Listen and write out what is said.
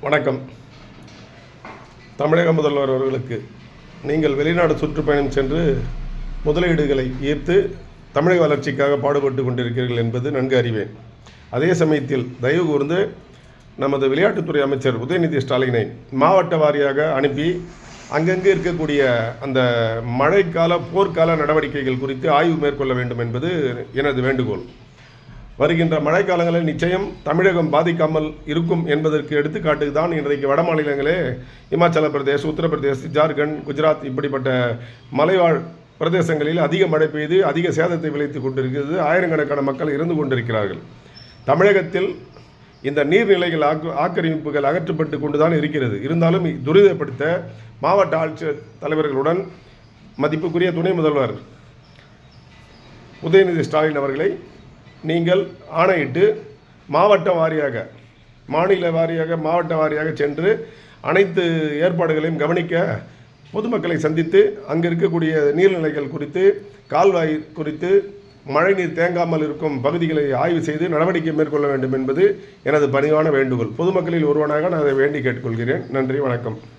வணக்கம். தமிழக முதல்வர் அவர்களுக்கு நீங்கள் வெளிநாடு சுற்றுப்பயணம் சென்று முதலீடுகளை ஈர்த்து தமிழக வளர்ச்சிக்காக பாடுபட்டு கொண்டிருக்கிறீர்கள் என்பது நன்கு அறிவேன். அதே சமயத்தில் தயவு கூர்ந்து நமது விளையாட்டுத்துறை அமைச்சர் உதயநிதி ஸ்டாலினை மாவட்ட வாரியாக அனுப்பி அங்கங்கே இருக்கக்கூடிய அந்த மழைக்கால போர்க்கால நடவடிக்கைகள் குறித்து ஆய்வு மேற்கொள்ள வேண்டும் என்பது எனது வேண்டுகோள். வருகின்ற மழைக்காலங்களில் நிச்சயம் தமிழகம் பாதிக்காமல் இருக்கும் என்பதற்கு எடுத்துக்காட்டு தான் இன்றைக்கு வட மாநிலங்களே இமாச்சல பிரதேஷ், உத்தரப்பிரதேஷ், ஜார்க்கண்ட், குஜராத் இப்படிப்பட்ட மலைவாழ் பிரதேசங்களில் அதிக மழை பெய்து அதிக சேதத்தை விளைத்து கொண்டிருக்கிறது. ஆயிரக்கணக்கான மக்கள் இறந்து கொண்டிருக்கிறார்கள். தமிழகத்தில் இந்த நீர்நிலைகள் ஆக்கிரமிப்புகள் அகற்றப்பட்டு கொண்டுதான் இருக்கிறது. இருந்தாலும் துரிதப்படுத்த மாவட்ட ஆட்சியர் தலைவர்களுடன் மதிப்புக்குரிய துணை முதல்வர் உதயநிதி ஸ்டாலின் அவர்களை நீங்கள் ஆணையிட்டு மாவட்ட வாரியாக, மாநில வாரியாக, மாவட்ட வாரியாக சென்று அனைத்து ஏற்பாடுகளையும் கவனிக்க பொதுமக்களை சந்தித்து அங்கே இருக்கக்கூடிய நீர்நிலைகள் குறித்து, கால்வாய் குறித்து, மழைநீர் தேங்காமல் இருக்கும் பகுதிகளை ஆய்வு செய்து நடவடிக்கை மேற்கொள்ள வேண்டும் என்பது எனது பணிவான வேண்டுகோள். பொதுமக்களில் ஒருவனாக நான் அதை வேண்டி கேட்டுக்கொள்கிறேன். நன்றி, வணக்கம்.